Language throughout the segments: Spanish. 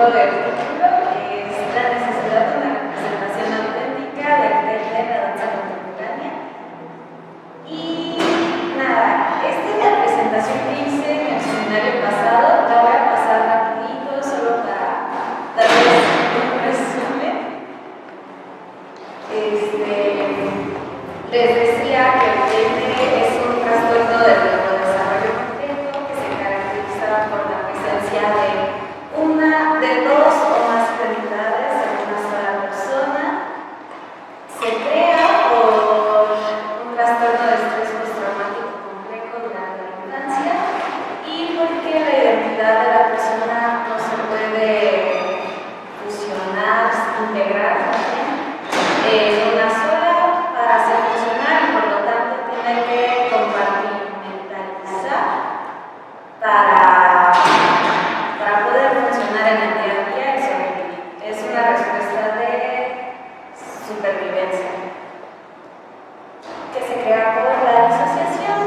título del artículo es la necesidad de una representación auténtica del TID de la danza contemporánea. Y nada, esta es la presentación que hice en el seminario pasado. La voy a pasar rapidito, solo para darles un resumen. Les decía que el TID es un trastorno del neurodesarrollo completo que se caracteriza por la presencia de dos o más identidades en una sola persona. Se crea por un trastorno de estrés postraumático complejo durante la infancia y porque la identidad de la persona no se puede fusionar, integrar en una sola para ser funcional y por lo tanto tiene que compartimentalizar para poder funcionar en el día a día y sobrevivir. Es una respuesta de supervivencia que se crea por la disociación,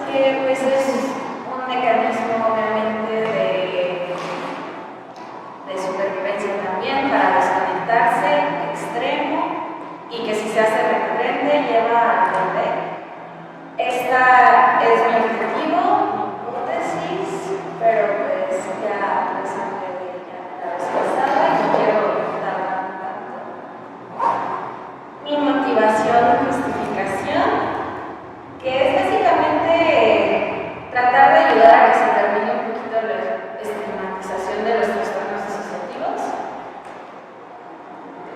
que pues es un mecanismo obviamente de supervivencia también para desconectarse extremo y que si se hace recurrente lleva a aprender. Esta es mi objetivo, mi hipótesis, pero pues ya les hablé de ella la vez pasada y no quiero tardar tanto. Mi motivación y justificación, que es básicamente tratar de ayudar a que se termine un poquito la estigmatización de los trastornos disociativos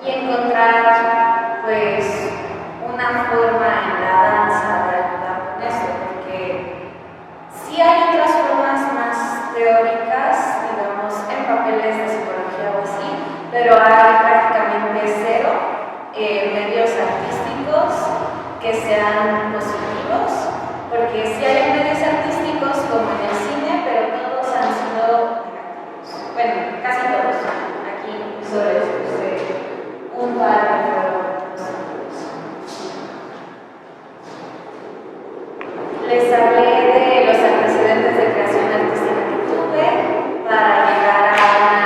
y encontrar pues una forma en la danza de ayudar con esto, porque sí hay otras formas más teóricas, digamos, en papeles de psicología o así, pero hay prácticamente cero medios artísticos que sean positivos, porque sí hay medios artísticos como en el cine, pero todos han sido negativos. Bueno, casi todos. Aquí solo les puse un par que fueron positivos. Les hablé de los antecedentes de creación artística que tuve para llegar a una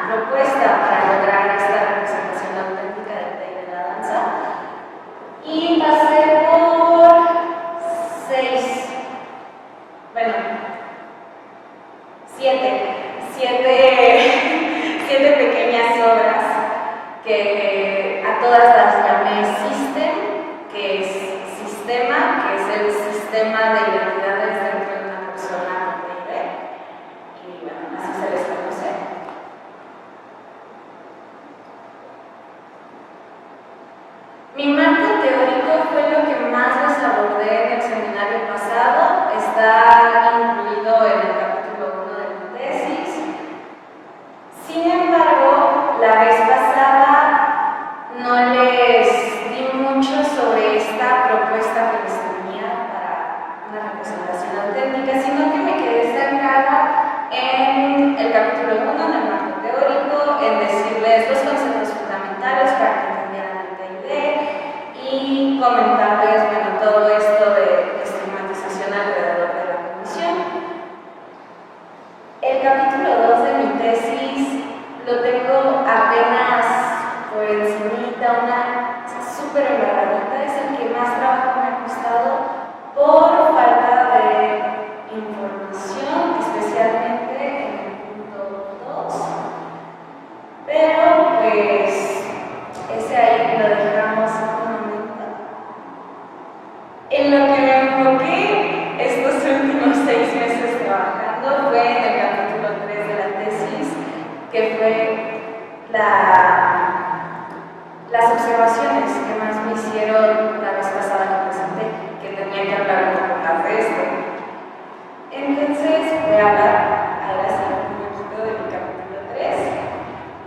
propuesta para lograr esta representación auténtica del TID de la danza. Y pasé por 7 pequeñas obras que a todas las llamé System, que es sistema, que es el sistema de identidades dentro de una persona con TID. Y bueno, así se les conoce. Mi marco teórico fue lo que más les abordé en el seminario pasado. Está incluido en el capítulo 1 de mi tesis. Sin embargo, la vez pasada no les di mucho sobre esta propuesta que les tenía para una representación auténtica, sino que me quedé centrada en el capítulo 1, en el marco teórico, en decirles los conceptos fundamentales para que entendieran el TID y comentarles, bueno, todo esto de estigmatización alrededor de la condición. El capítulo 2 de mi tesis lo tengo apenas por encimita, una súper embarradita, es el que más trabajo me ha costado por falta de información, especialmente en el punto 2. Pero pues ese ahí lo dejamos un momento. En lo que me enfoqué estos últimos 6 meses trabajando fue en el capítulo 3 de la tesis, que fue las observaciones que más me hicieron la vez pasada que presenté, que tenía que hablar un poco más de esto. Entonces voy a hablar ahora sí un poquito de mi capítulo 3,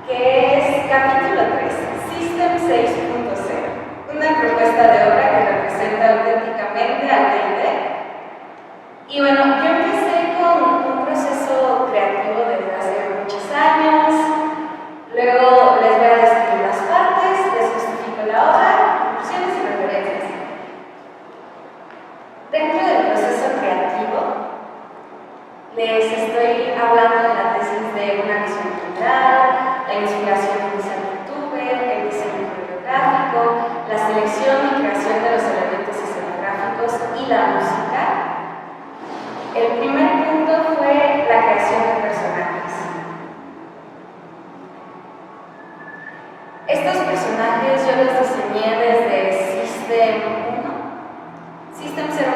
que es capítulo 3, System 6.0, una propuesta de obra que representa auténticamente al TID. Y bueno, yo empecé con un proceso creativo desde hace muchos años. Luego les voy a describir las partes, les justifico la obra, conclusiones y referencias. la música. El primer punto fue la creación de personajes. Estos personajes yo los diseñé desde System 1, System 0,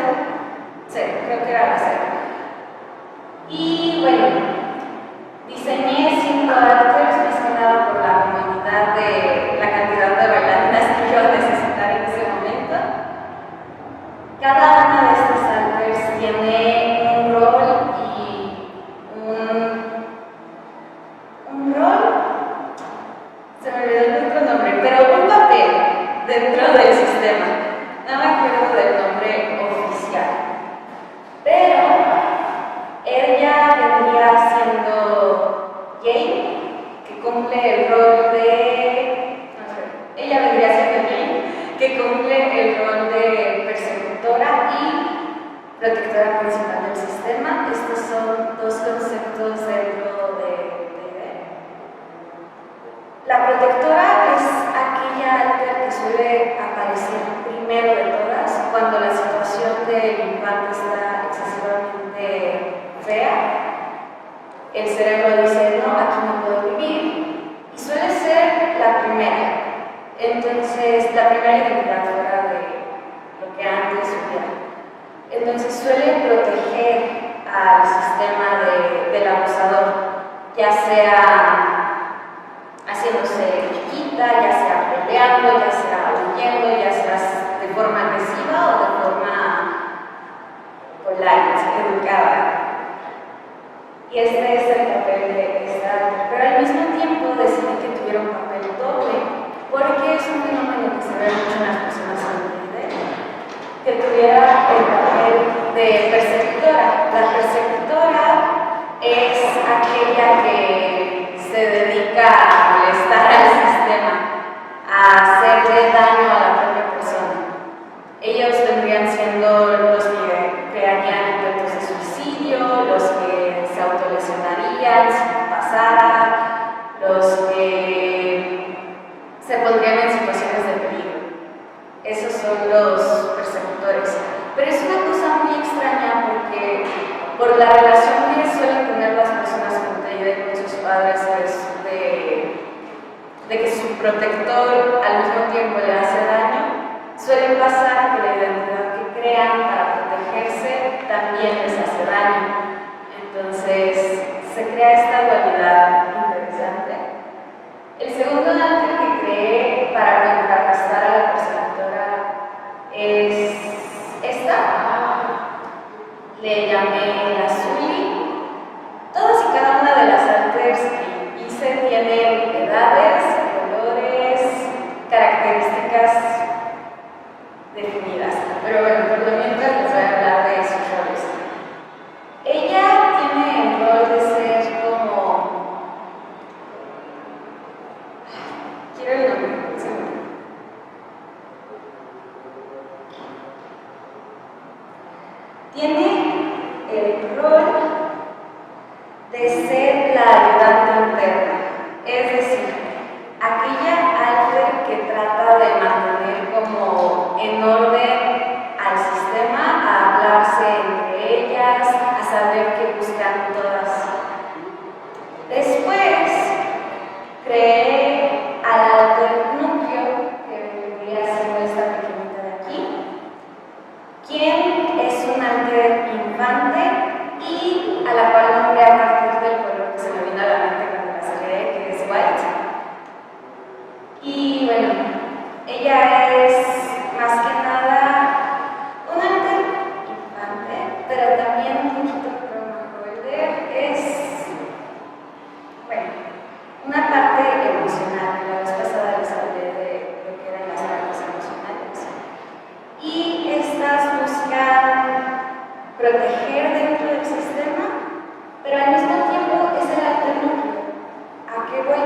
creo que era la 0. Y bueno, diseñé 5 alters, más que nada por la comunidad de la cantidad de bailarinas que iba a necesitar en ese momento. Cada una de estas alters tiene un rol y un rol, se me olvidó el otro nombre, pero un papel dentro del sistema. No me acuerdo del nombre oficial. Pero ella vendría siendo Jane, que cumple el rol de... ella vendría siendo Jane, que cumple el rol de persecutora y protectora principal del sistema. Estos son dos conceptos dentro de la protectora. Es aquella alter que suele aparecer primero de todas cuando la situación del infante está excesivamente fea. El cerebro dice, no, aquí no puedo vivir, y suele ser la primera. Entonces, la primera identidad fuera de lo que antes hubiera. Entonces, suele proteger al sistema del abusador, ya sea haciéndose chiquita, ya sea peleando, ya sea huyendo, ya sea de forma agresiva o de forma polite, educada. Y este es el papel de esta alter. Pero al mismo tiempo decidí que tuviera un papel doble, porque es un fenómeno que se ve mucho en las personas androides, que tuviera el papel de persecutora. La persecutora es aquella que se dedica a molestar al sistema, a hacerle daño a la propia persona. Ellos vendrían siendo los que harían intentos de suicidio, los que se autolesionarían si pasara, los que se pondrían en situaciones de peligro. Esos son los persecutores. Pero es una cosa muy extraña porque por la relación que suelen tener las personas con TID con sus padres es de que su protector al mismo tiempo le hace daño, suele pasar que la identidad que crean para protegerse también les hace daño. Entonces se crea esta dualidad interesante. El segundo alter que creé para contrarrestar a la persecutora es esta. Le llamé la Zully. Todas y cada una de las alters que hice tienen edades, colores, características definidas. Pero bueno, por lo mientras les voy a hablar de sus roles. Ella tiene el rol de ser como... quiero el nombre. Tiene el rol de ser la ayudante interna, es decir, aquella alter que trata de mantener como en orden al sistema, a hablarse entre ellas, a saber qué buscan todas. Después creé al alter núcleo, que vendría siendo esta pequeñita de aquí, quien es un alter infante y a la cual nombré a partir del color que se me vino a la mente cuando la saqué, que es white. Y bueno, ella es más que nada un alter infante, pero también un poquito holder. Es, bueno, una parte emocional. La vez pasada les hablé de lo que eran las partes emocionales. Y estas buscan proteger dentro del sistema, pero al mismo tiempo es el alter núcleo. ¿A qué voy?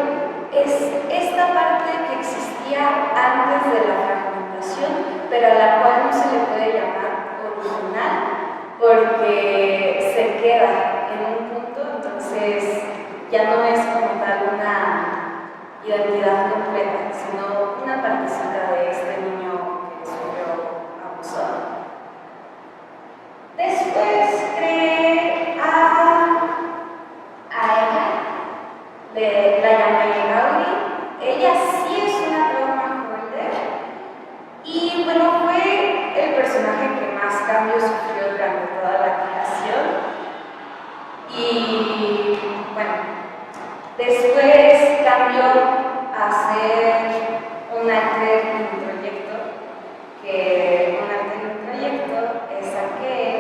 Es esta parte que existía antes de la fragmentación, pero a la cual no se le puede llamar original, porque se queda en un punto, entonces ya no es como tal una identidad completa, sino una partecita de este niño que sufrió abusado. cambios sufrió durante toda la creación. Y bueno, después cambió a ser un alter introyecto, que un alter introyecto es aquel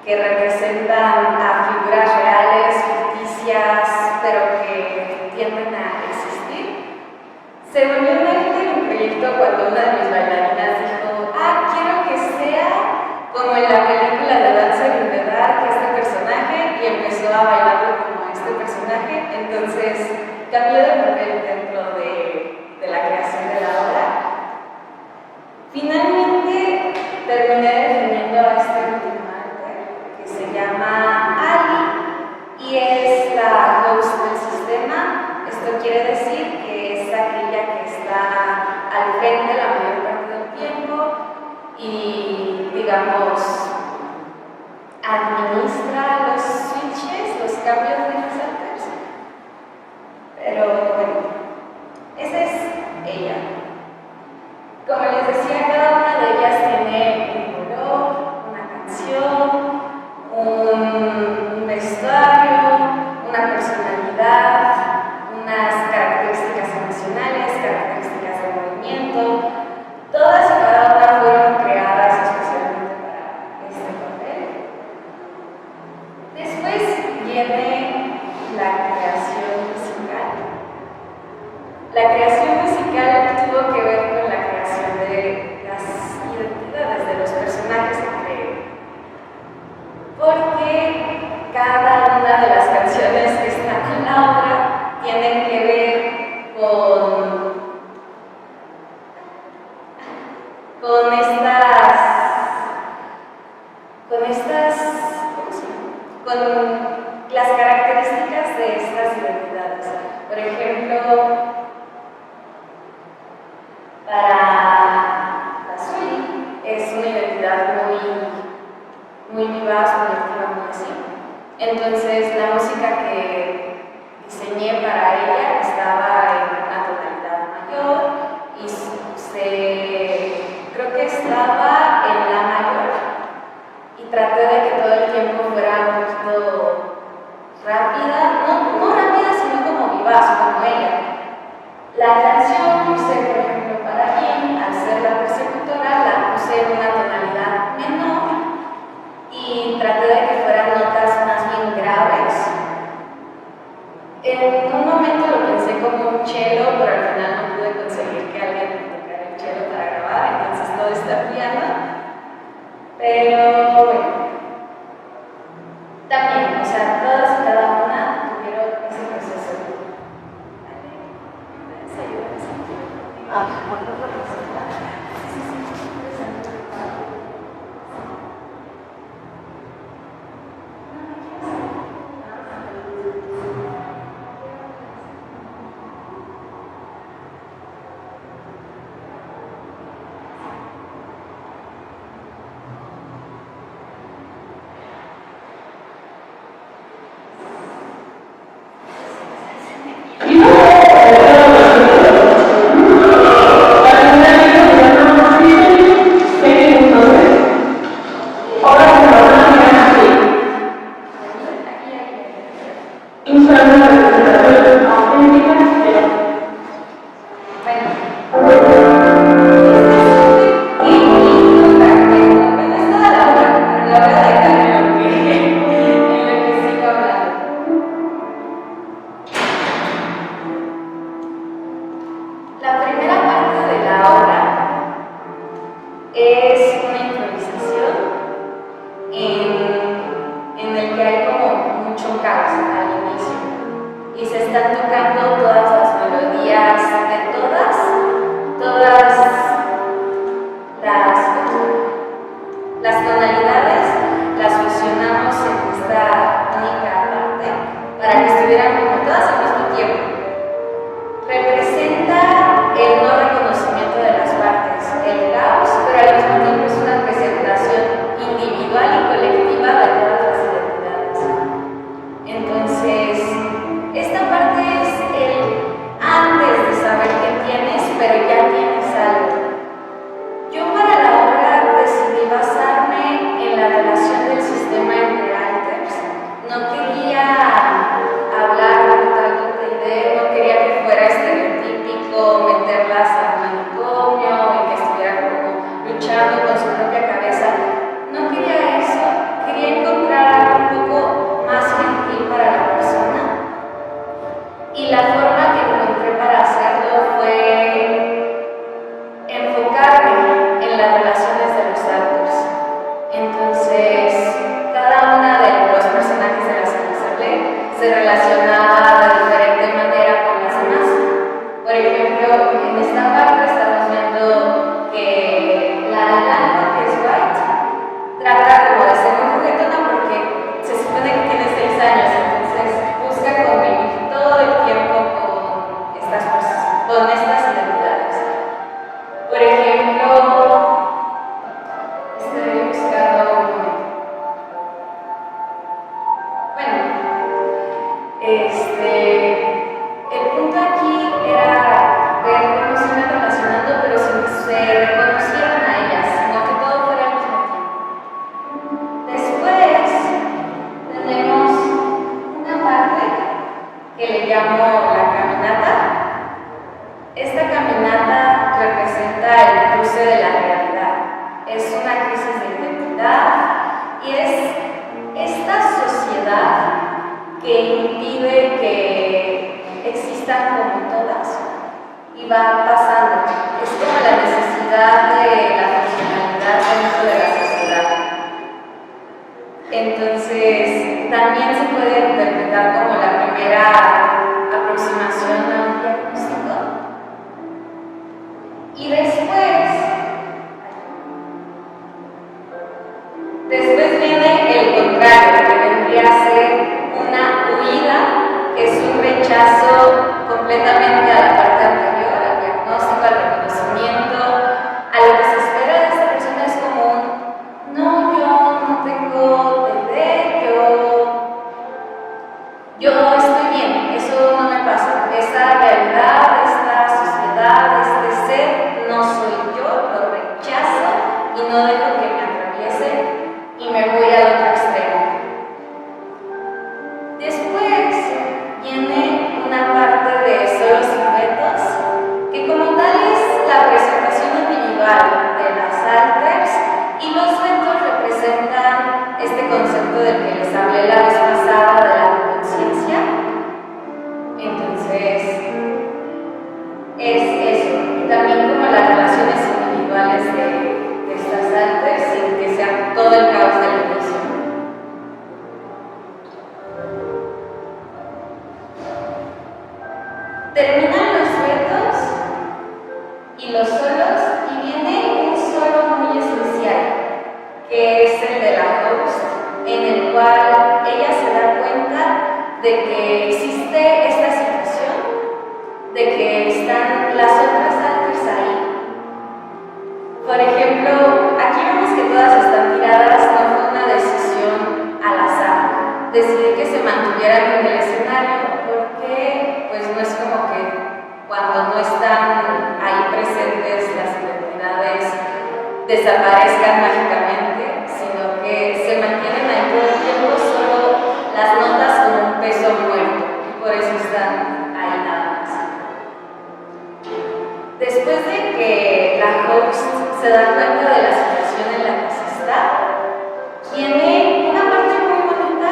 que representan a figuras reales, ficticias, pero que tienden a existir. Se volvió un alter introyecto cuando una de mis bailarinas dijo: quiero que sea como en la película de Dancer in the Dark, este personaje, y empezó a bailarlo como este personaje. Entonces cambió de papel dentro de la creación de la obra. Finalmente terminé definiendo a este último arte, que se llama Ali, y es la host del sistema. Esto quiere decir que es aquella que está al frente la mayor parte del tiempo y, digamos, administra los switches, los cambios de los alters. Pero bueno, esa es ella. Como les decía, cada una de ellas tiene un color, una canción, un vestuario, una personalidad, unas características emocionales, características de movimiento. Todas y cada una fueron creadas especialmente para este papel. Después viene la creación musical. La creación musical tuvo que ver con la creación de las identidades de los personajes que creé, porque cada una de las canciones que están en la obra tienen que ver con las características de estas identidades. Por ejemplo, para Azuli es una identidad muy vivaz, muy activa, muy así. Entonces, la música que diseñé para ella estaba en una tonalidad mayor y creo que estaba en la mayor, y traté de que todo el tiempo fuera un poquito rápida, no rápida, sino como vivaz, como ella. La canción puse, por ejemplo, para Jim, al ser la persecutora, la puse en una tonalidad menor y traté de que fueran notas más bien graves. En un momento lo pensé como un cello, pero al final no pude conseguir que alguien me tocara el cello para grabar, entonces todo está piano. Pero bueno, también, o sea, todas y cada una tuvieron ese proceso. ¿Me puedes ayudar? Bueno, representar. pero ya tienes algo. Yo para la obra decidí basar escuchando con su propia cabeza. No quería eso, quería encontrar algo un poco más gentil para la persona. Y la forma que encontré para hacerlo fue enfocarme en las relaciones de los actors. Entonces, cada una de los personajes de las que les hablé se relacionaba de diferente manera con las demás. Por ejemplo, en esta parte estamos viendo que la de blanco, que es White, trata como de ser muy juguetona porque se supone que tiene 6 años, entonces busca convivir todo el tiempo con estas cosas, con estas identidades. Por ejemplo, estoy buscando un momento. El punto aquí era ver cómo se iban relacionando, pero sin que se reconocieran a ellas, sino que todo fuera al mismo tiempo. Después tenemos una parte que le llamo la caminata. Esta caminata representa el cruce de la realidad. Es una crisis de identidad y es esta sociedad que impide que existan como todas y va pasando. Es como la necesidad de la funcionalidad dentro de la sociedad. Entonces, también se puede interpretar como la primera aproximación a un diagnóstico. Y después viene el contrario, que vendría a ser una huida, que es un rechazo completamente a la parte anterior, al diagnóstico, al reconocimiento, a lo que se espera de esta persona. Es como un, no, yo no tengo TD, yo estoy bien, eso no me pasa, esta realidad, esta sociedad, este ser, no soy yo, lo rechazo y no dejo que me atraviese y me voy al otro extremo. Después viene una parte de solo sujetos, que como tal es la presentación individual de las alters, y los vetos representan este concepto del que les hablé la vez pasada de la conciencia. Entonces, es eso, y también como las relaciones individuales de estas alters, sin que sea todo el caos del inicio. Terminan los retos y los solos, y viene un solo muy especial, que es el de la host, en el cual ella se da cuenta de que existe esta situación, de que están las otras alters ahí. Por ejemplo, aquí vemos que todas están tiradas, no fue una decisión al azar. Decidí que se mantuvieran en el escenario porque pues no es como que cuando no están ahí presentes las identidades desaparezcan mágicamente, sino que se mantienen ahí todo el tiempo, solo las notas con un peso muerto, y por eso están ahí nada más. Después de que la host se da cuenta de la situación en la que se está, tiene una parte muy bonita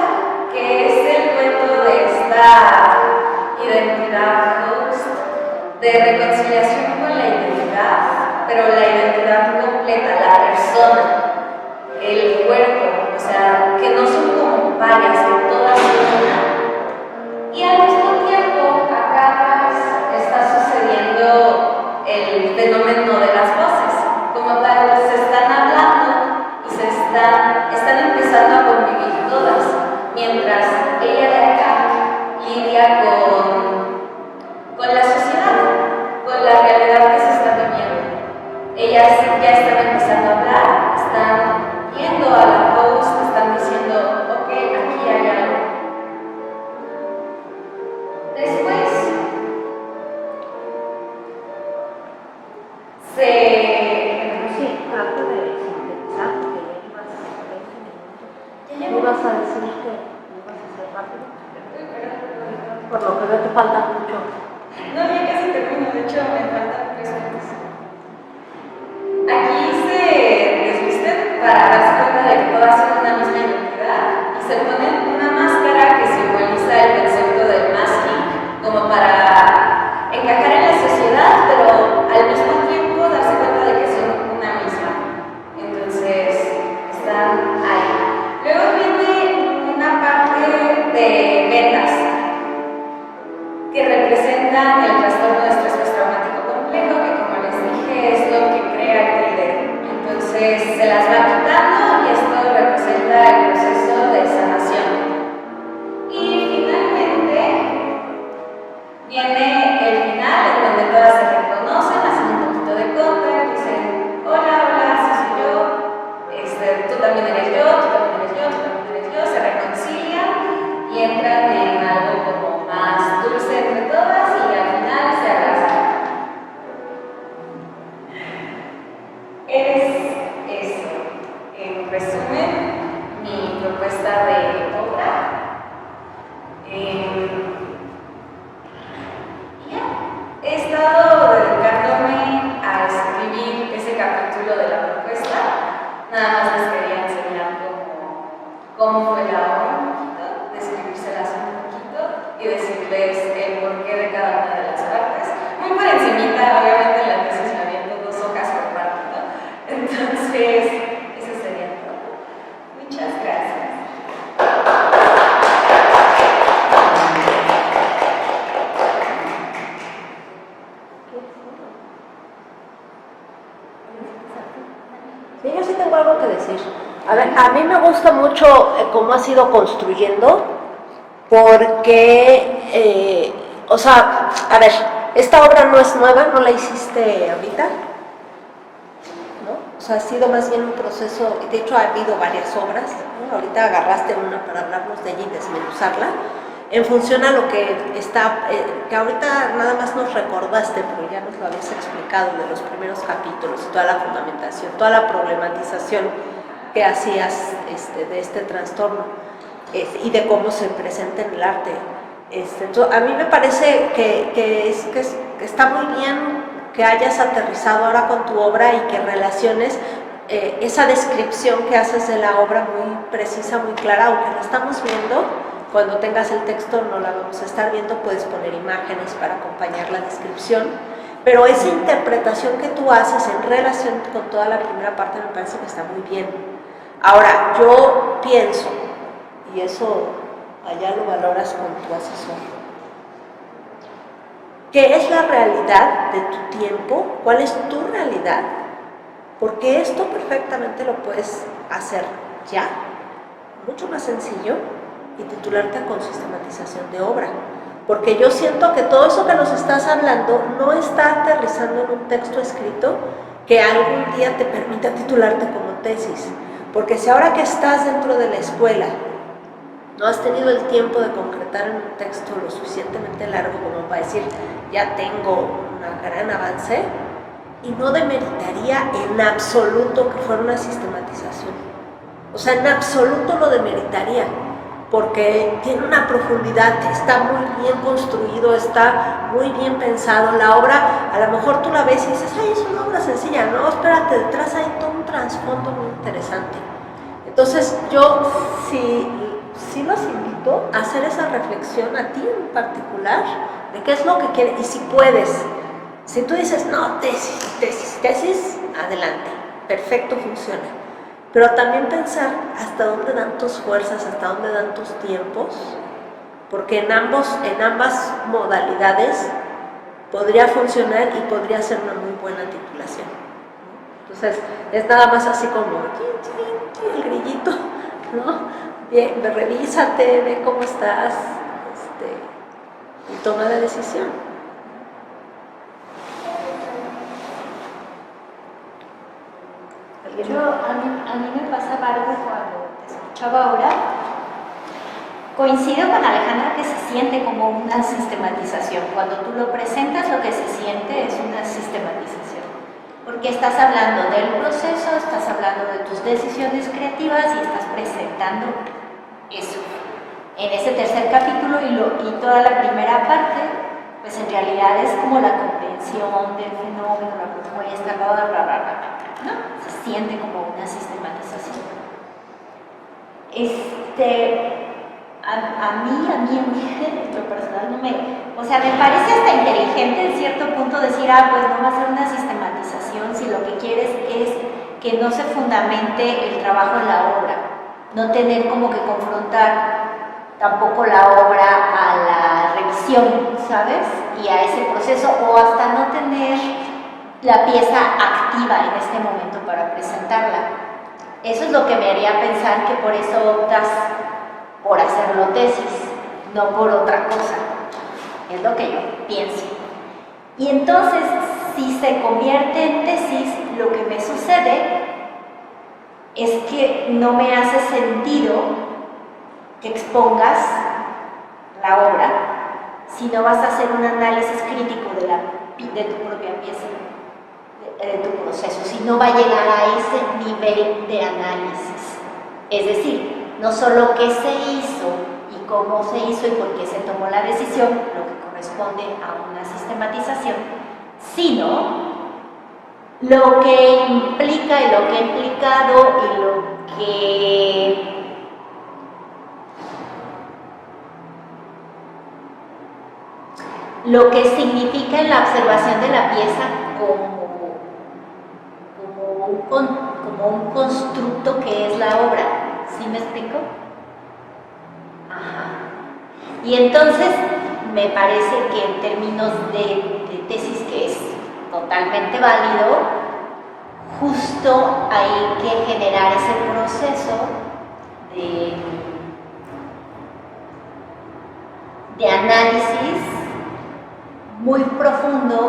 que es el dueto de esta identidad host, de reconciliación con la identidad, pero la identidad completa, la persona, el cuerpo, o sea, que no son como varias, que todas son una. Y al mismo tiempo, acá atrás está sucediendo el fenómeno de las voces. Como tal, se están hablando y están empezando a convivir todas, mientras ella de acá lidia con la sociedad, con la realidad que se está viviendo. Ellas ya están empezando a hablar, están viendo a la host, están diciendo, ok, aquí hay algo. Después trata de sintetizar, porque ya ibas a hacer 20 minutos. ¿Qué ibas a decir que ibas a hacer rápido? Por lo que veo te falta mucho. No, ya casi termino, de hecho me faltan 3 minutos. Aquí se para darse cuenta de que todas son una misma identidad y se ponen una máscara que simboliza el concepto del masking como para encajar en la sociedad, pero al mismo tiempo darse cuenta de que son una misma. Entonces, están ahí. Luego viene una parte de vendas que representan el trastorno de estrés postraumático complejo, que como les dije es lo que crea el TID. Entonces se las va quitando y esto representa el proceso de sanación. Y finalmente viene el final en donde todas se reconocen, hacen un poquito de contact, dicen hola, hola, sí soy yo, tú también eres yo, tú también eres yo, tú también eres yo, se reconcilian y entran en algo como más dulce entre todas y al final se abrazan. Es eso, en resumen, mi propuesta de obra. He estado dedicándome a escribir ese capítulo de la propuesta. Nada más les quería enseñar cómo fue la obra un poquito, describírselas un poquito y decirles el porqué de cada una de las partes. Muy por encimita, obviamente en la tesis me aviento 2 hojas por parte, ¿no? Entonces, eso sería todo. Muchas gracias. Sí, yo sí tengo algo que decir. A ver, a mí me gusta mucho cómo has ido construyendo, porque, o sea, a ver, esta obra no es nueva, no la hiciste ahorita, ¿no? O sea, ha sido más bien un proceso, de hecho ha habido varias obras, ¿no? Ahorita agarraste una para hablarnos de ella y desmenuzarla, en función a lo que está, que ahorita nada más nos recordaste, pero ya nos lo habías explicado de los primeros capítulos, toda la fundamentación, toda la problematización que hacías de este trastorno y de cómo se presenta en el arte. Entonces, a mí me parece que está muy bien que hayas aterrizado ahora con tu obra y que relaciones esa descripción que haces de la obra muy precisa, muy clara, aunque la estamos viendo. Cuando tengas el texto no la vamos a estar viendo, puedes poner imágenes para acompañar la descripción, pero esa interpretación que tú haces en relación con toda la primera parte me parece que está muy bien. Ahora, yo pienso, y eso allá lo valoras con tu asesor, ¿qué es la realidad de tu tiempo? ¿Cuál es tu realidad? Porque esto perfectamente lo puedes hacer ya, mucho más sencillo, y titularte con sistematización de obra, porque yo siento que todo eso que nos estás hablando no está aterrizando en un texto escrito que algún día te permita titularte como tesis, porque si ahora que estás dentro de la escuela no has tenido el tiempo de concretar en un texto lo suficientemente largo como para decir ya tengo un gran avance, y no demeritaría en absoluto que fuera una sistematización, o sea, en absoluto lo demeritaría, porque tiene una profundidad, está muy bien construido, está muy bien pensado. La obra, a lo mejor tú la ves y dices, ay, es una obra sencilla. No, espérate, detrás hay todo un trasfondo muy interesante. Entonces, yo sí los invito a hacer esa reflexión a ti en particular, de qué es lo que quieres, y si puedes. Si tú dices, no, tesis, adelante, perfecto, funciona. Pero también pensar hasta dónde dan tus fuerzas, hasta dónde dan tus tiempos, porque en ambas modalidades podría funcionar y podría ser una muy buena titulación. Entonces, es nada más así como el grillito, ¿no? Bien, revísate, ve cómo estás, y toma la decisión. A mí me pasaba algo cuando te escuchaba ahora. Coincido con Alejandra que se siente como una sistematización. Cuando tú lo presentas, lo que se siente es una sistematización. Porque estás hablando del proceso, estás hablando de tus decisiones creativas y estás presentando eso. En ese tercer capítulo y toda la primera parte, pues en realidad es como la comprensión del fenómeno, la propuesta, bla, bla, bla, bla, ¿no? siente como una sistematización. A mí, en lo personal, no me... O sea, me parece hasta inteligente en cierto punto decir, pues no va a ser una sistematización si lo que quieres es que no se fundamente el trabajo en la obra, no tener como que confrontar tampoco la obra a la revisión, ¿sabes? Y a ese proceso, o hasta no tener la pieza activa en este momento para presentarla. Eso es lo que me haría pensar que por eso optas por hacerlo tesis, no por otra cosa. Es lo que yo pienso. Y entonces, si se convierte en tesis, lo que me sucede es que no me hace sentido que expongas la obra si no vas a hacer un análisis crítico de tu propia pieza, de tu proceso, si no va a llegar a ese nivel de análisis. Es decir, no solo qué se hizo y cómo se hizo y por qué se tomó la decisión, lo que corresponde a una sistematización, sino lo que implica y lo que ha implicado y lo que significa en la observación de la pieza como un constructo que es la obra. ¿Sí me explico? Ajá. Y entonces me parece que en términos de tesis, que es totalmente válido, justo hay que generar ese proceso de análisis muy profundo,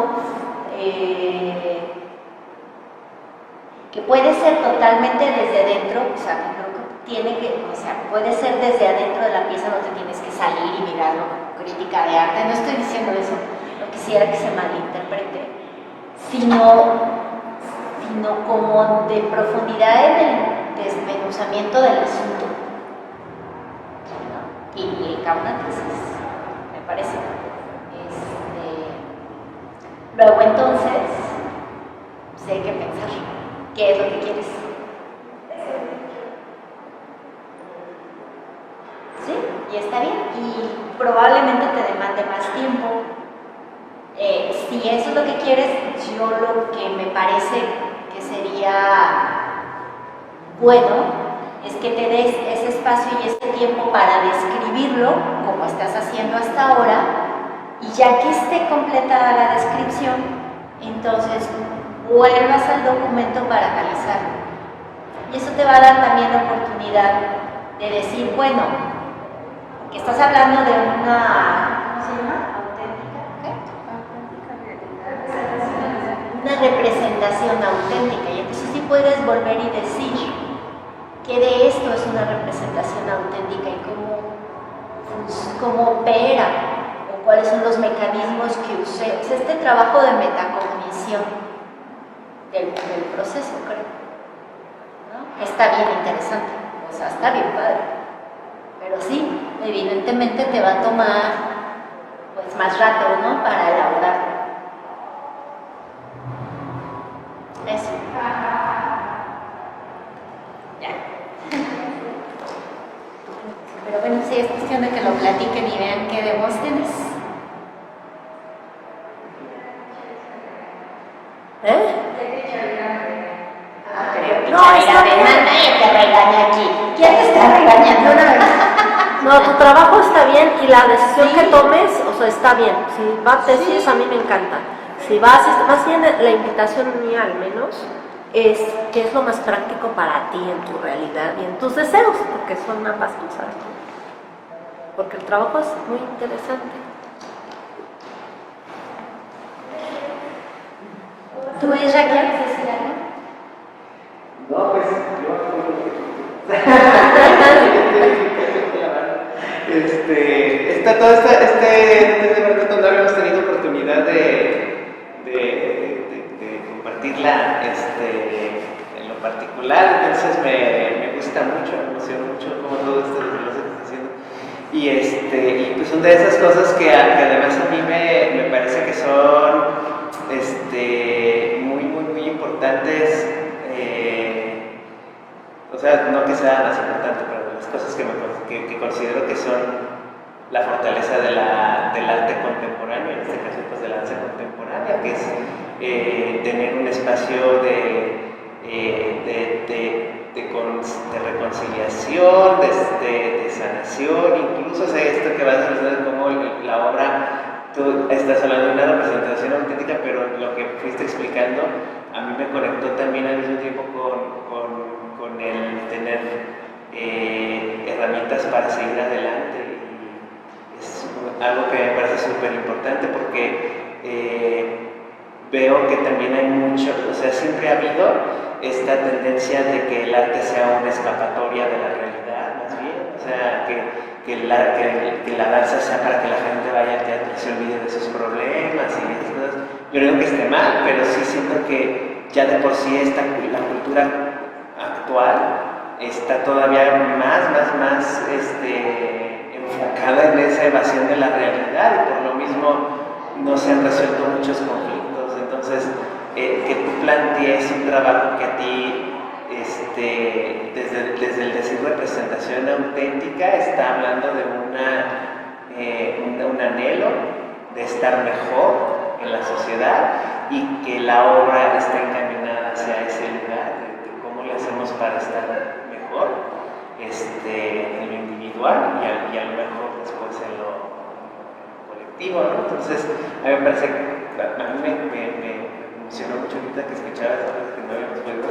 que puede ser totalmente desde dentro, o sea, puede ser desde adentro de la pieza, no te tienes que salir y mirarlo como crítica de arte, no estoy diciendo eso, no quisiera que se malinterprete, sino como de profundidad en el desmenuzamiento del asunto, ¿no? Y implica una tesis, me parece. Luego entonces, pues hay que pensar qué es lo que quieres. ¿Sí? Y está bien. Y probablemente te demande más tiempo. Si eso es lo que quieres, yo lo que me parece que sería bueno es que te des ese espacio y ese tiempo para describirlo, como estás haciendo hasta ahora, y ya que esté completada la descripción, entonces vuelvas al documento para analizarlo. Y eso te va a dar también la oportunidad de decir, bueno, que estás hablando de una, ¿cómo se llama? Una representación auténtica, y entonces sí puedes volver y decir que de esto es una representación auténtica y cómo opera, o cuáles son los mecanismos que usé. O sea, este trabajo de metacognición del proceso, creo, ¿no? Está bien interesante, o sea, está bien padre, pero sí, evidentemente te va a tomar pues más rato, ¿no? Para elaborarlo. Eso. Ya. Pero bueno, sí, es cuestión de que lo platiquen y vean qué demos tienes. Creo que No, Charira está bien. nadie te regaña aquí. ¿Quién te está regañando? No, tu trabajo está bien y la decisión que tomes, o sea, está bien. Si va a tesis, a mí me encanta. Si vas, más bien la invitación mía al menos, es qué es lo más práctico para ti en tu realidad y en tus deseos, porque son ambas cosas. Porque el trabajo es muy interesante. ¿Tú, Israel, quieres decir algo? No, pues yo todo este momento no habíamos tenido oportunidad de compartirla en lo particular, entonces me gusta mucho, me emociona mucho como todo esto lo que está haciendo. Y pues son de esas cosas que además a mí me parece que son muy importantes o sea, no que sea más importante, pero de las cosas que considero que son la fortaleza del arte contemporáneo, en este caso pues de la danza contemporánea, que es tener un espacio de reconciliación, de sanación, incluso, o sea, esto que vas a ver como la obra, tú estás hablando de una representación auténtica, pero lo que fuiste explicando a mí me conectó también al mismo tiempo con el tener herramientas para seguir adelante. Y es algo que me parece súper importante porque veo que también hay mucho, o sea, siempre ha habido esta tendencia de que el arte sea una escapatoria de la realidad, más bien, o sea, que la danza sea para que la gente vaya al teatro y se olvide de sus problemas y esas cosas. Yo no digo que esté mal, pero sí siento que ya de por sí la cultura actual está todavía más enfocada en esa evasión de la realidad y por lo mismo no se han resuelto muchos conflictos. Entonces, que tú plantees un trabajo que a ti, desde el decir representación auténtica, está hablando de un anhelo de estar mejor en la sociedad y que la obra está encaminada hacia ese lugar de cómo le hacemos para estar mejor en lo individual y a lo mejor después en lo colectivo, ¿no? Entonces, a mí me parece que a mí me emocionó mucho ahorita que escuchaba esas cosas que no habíamos podido.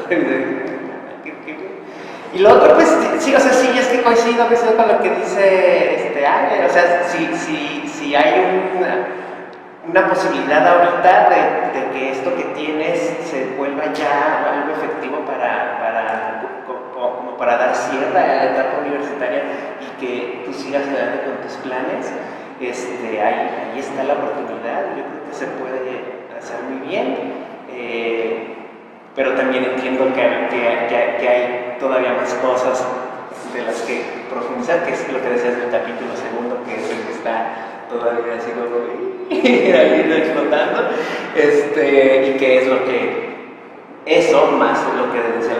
Y lo otro, pues sí, o sea, sí, es que coincido con lo que dice Ale, o sea, si hay una posibilidad ahorita de que esto que tienes se vuelva ya algo efectivo como para dar cierre a la etapa universitaria y que tú sigas adelante con tus planes, ahí está la oportunidad. Yo creo que se puede hacer muy bien, pero también entiendo que hay todavía más cosas de las que profundizar, que es lo que decías del capítulo segundo, que es el que está todavía así como ahí explotando, y que es lo que eso más lo que decía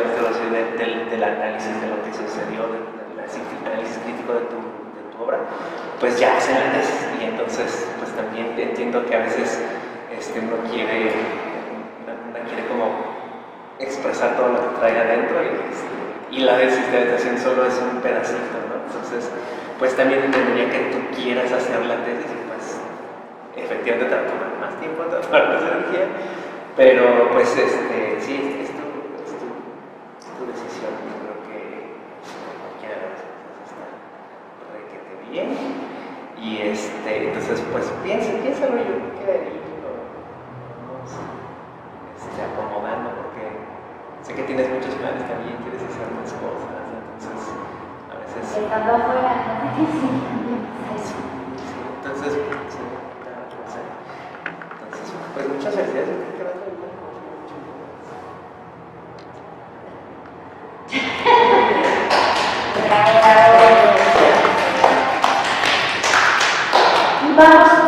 del análisis de lo que sucedió, del análisis crítico de tu obra, pues ya hace la tesis. Y entonces pues también entiendo que a veces uno quiere como expresar todo lo que trae adentro y la desistentación solo es un pedacito, ¿no? Entonces pues también entendería que tú quieras hacer la tesis y pues efectivamente te va a tomar más tiempo, te va a tomar más energía, pero pues sí, es tu decisión. Yo creo que cualquiera de las cosas está requete bien y entonces pues piénsalo, yo creo que ahí vamos acomodando porque sé que tienes muchos planes también, quieres hacer más cosas, entonces a veces estando afuera, sí, entonces pues muchas felicidades, yo creo que vas a vivir con mucho. Vamos